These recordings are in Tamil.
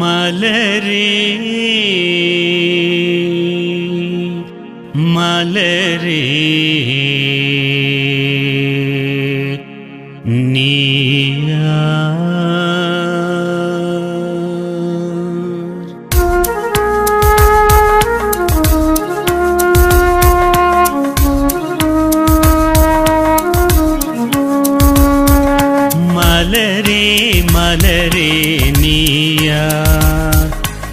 மலரே மலரே நீயா மலரே மலரே நீயா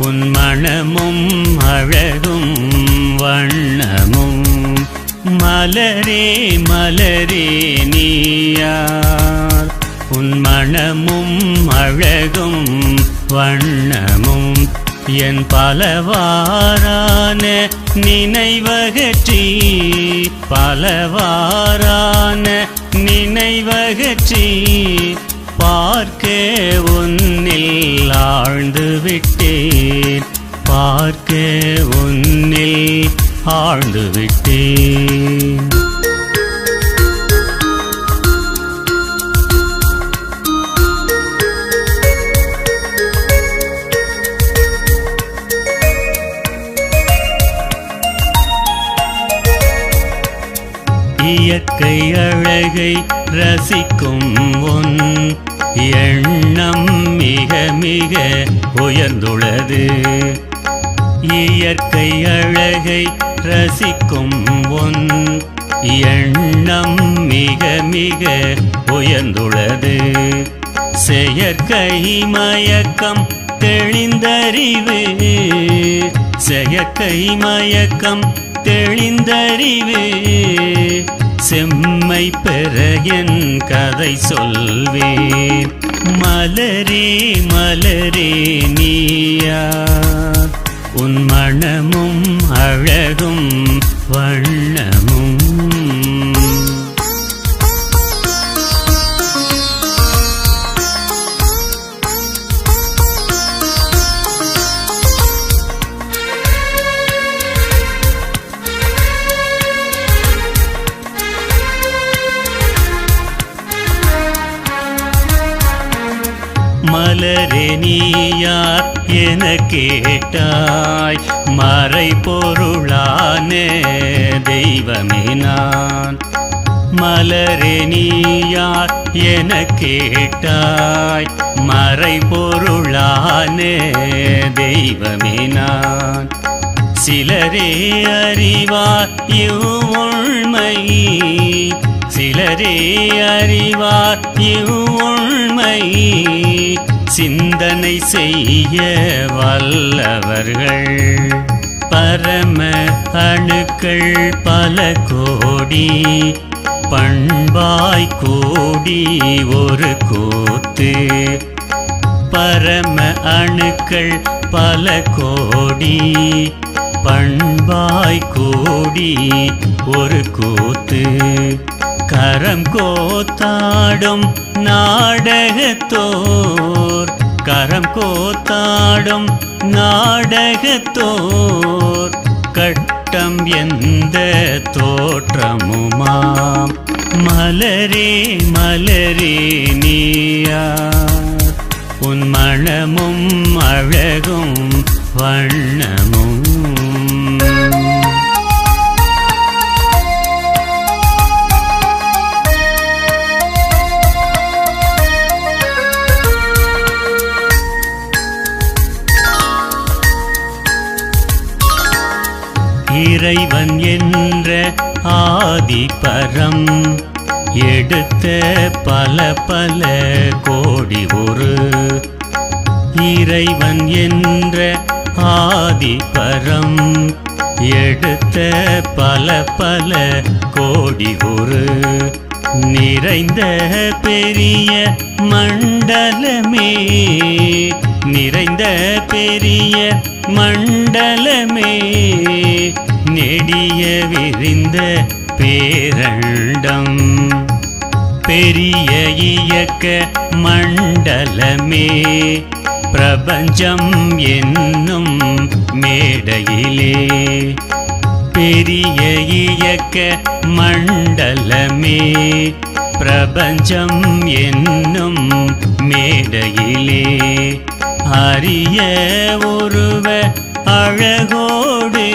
உன் மணமும் அழகும் வண்ணமும் மலரே மலரே நீயா உன் மணமும் அழகும் வண்ணமும் என் பலவாறான நினைவகற்றி பலவாறான நினைவகற்றி பார்க்க உன்னில் ஆழ்ந்து விட்டேன் பார்க்க உன்னில் ஆழ்ந்து விட்டேன் இயற்கை அழகை ரசிக்கும் உன் எண்ணம் மிக மிக உயர்ந்துள்ளது இயற்கை அழகை ரசிக்கும் உன் எண்ணம் மிக மிக உயர்ந்துள்ளது செயற்கை மயக்கம் தெளிந்தறிவு செயற்கை மயக்கம் தெளிந்தறிவு செம்மை பெற என் கதை சொல்வேன் மலரே மலரே நீயா உன் மணமும் அழகும் வண்ணமும் மலரே நீயார் என கேட்டாய் மறை பொருளான தெய்வமே நான் மலரே நீயார் என கேட்டாய் மறை பொருளான தெய்வமே நான் சிலரே அறிவார் இவ்வுண்மை சிலரே அறிவார் இவ்வுண்மை சிந்தனை செய்ய வல்லவர்கள் பரம அணுக்கள் பல கோடி பண்பாய் கூடி ஒரு கூத்து பரம அணுக்கள் பல கோடி பண்பாய் கூடி ஒரு கூத்து கரம் கோத்தாடும் நாடகத்தோர் கரம் கோத்தாடும் நாடகத்தோர் கட்டம் எந்த தோற்றமுமாம் மலரே மலரே நீயா உன் மணமும் அழகும் வண்ணமும் இறைவன் என்ற ஆதிபரம் எடுத்த பல பல கோடி ஒரு இறைவன் என்ற ஆதிபரம் எடுத்த பல பல கோடி ஒரு நிறைந்த பெரிய மண்டலமே நிறைந்த பெரிய மண்டலமே நெடிய விரிந்த பேரண்டம் பெரிய இயக்க மண்டலமே பிரபஞ்சம் என்னும் மேடையிலே பெரிய இயக்க மண்டலமே பிரபஞ்சம் என்னும் மேடையிலே அரிய உருவ அழகோடு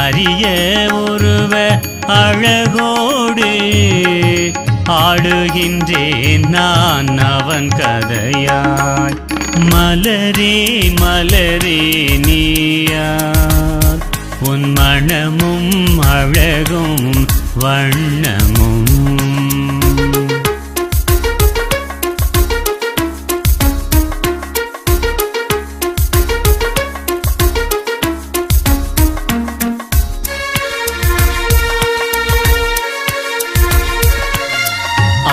அரிய உருவ அழகோடு ஆடுகின்றேன் நான் அவன் கதையாய். மலரே மலரே நீயார் உன் மணமும் அழகும் வண்ணமும்.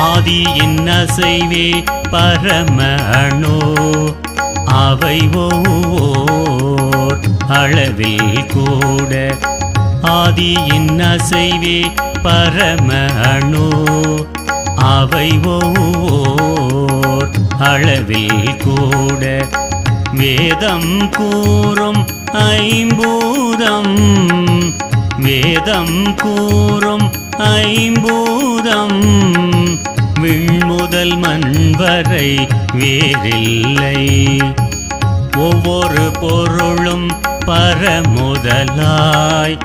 ஆதியின் அசைவே பரம அணு அவை ஓர் அளவில் கூட. ஆதியின் அசைவே பரம அணு அவை ஓர் அளவில் கூட. வேதம் கூறும் ஐம்பூதம் வேதம் கூறும் ஐம்பூதம் விண்முதல் மண்வரை வேறில்லை. ஒவ்வொரு பொருளும் பரமுதலாய்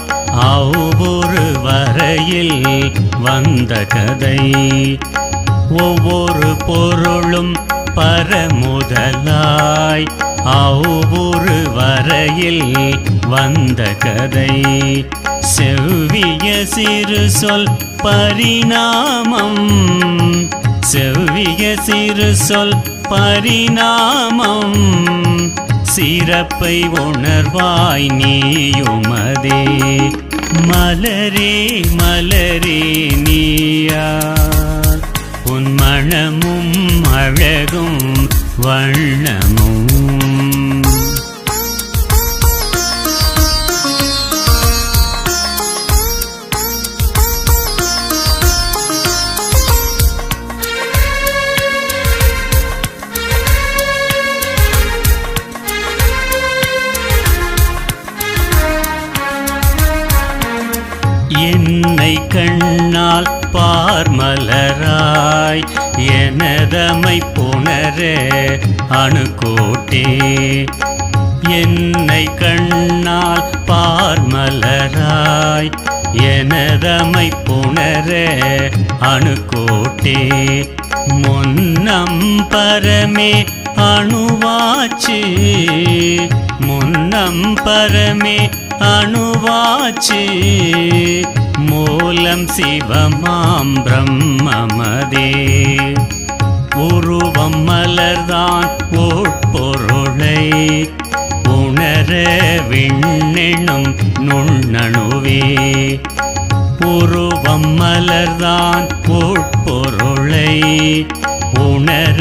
அவ்வொரு வரையில் வந்த கதை. ஒவ்வொரு பொருளும் பரமுதலாய் அவ்வொரு வரையில் வந்த கதை. செவ்விய சிறு சொல் பரிணாமம் செவ்விய சிறு சொல் பரிணாமம். சிறப்பை உணர்வாய் நீயுமதே. மலரே மலரே நீயார் உன் மணமும் அழகும் வண்ணமும். என்னை கண்ணால் பார்மலராய் எனதமை புணர அணுகோட்டே. என்னை கண்ணால் பார்மலராய் எனதமை புணர அணுகோட்டே. முன்னம் பரமே அணுவாச்சு முன்னம் பரமே அணுவாச்சு. மூலம் சிவமாம் பிரம்மமதே. உருவம் மலர்தான் உட்பொருளை உணர விண்ணெனும் நுண்ணணுவே. உருவம் மலர்தான் உட்பொருளை உணர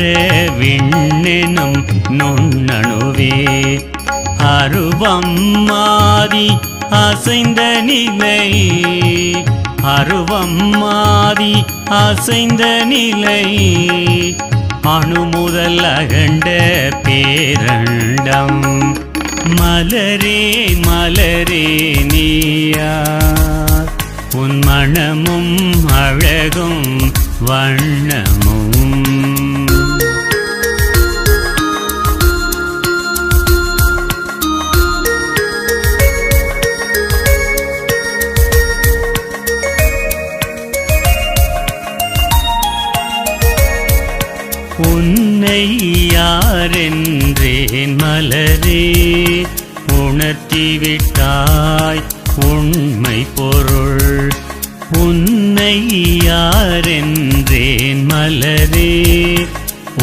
விண்ணெனும் நுண்ணணுவே. அருவம் மாதி அசைந்த நிலை அருவம் மாதி அசைந்த நிலை. அணுமுதல் அகண்ட பேரண்டம். மலரே மலரே நீயார் உன் மணமும் அழகும் வண்ணமும். உன்னை யாரென்றேன் மலரே உணர்த்திவிட்டாய் உண்மை பொருள். உன்னை யாரென்றேன் மலரே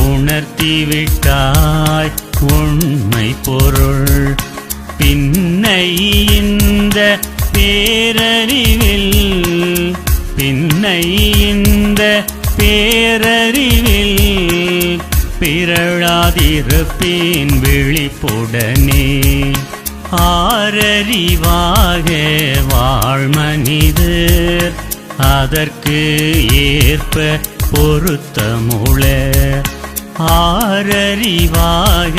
உணர்த்திவிட்டாய் உண்மை பொருள். பின்னை இந்த பேரறிவில் பின்னை இந்த பேரறிவில் பிறழாதிருப்பேன் விழிப்புடனே. ஆரறிவாக வாழ்மனிதர் அதற்கு ஏற்ப பொருத்தமுள. ஆரறிவாக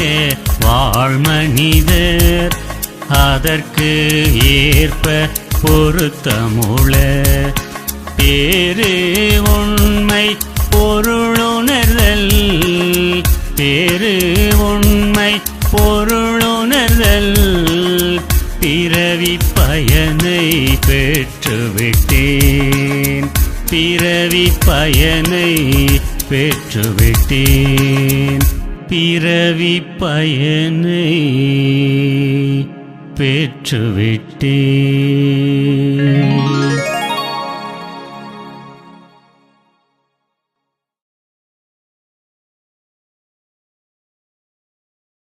வாழ்மனிதர் அதற்கு ஏற்ப பொருத்தமுள. பேரு உண்மை பொருளுணர்தல் பேரு உண்மை பிறவி பயனை பெற்றுவிட்டேன், பிறவி பயனை பெற்றுவிட்டேன், பிறவி பயனை பெற்றுவிட்டேன்.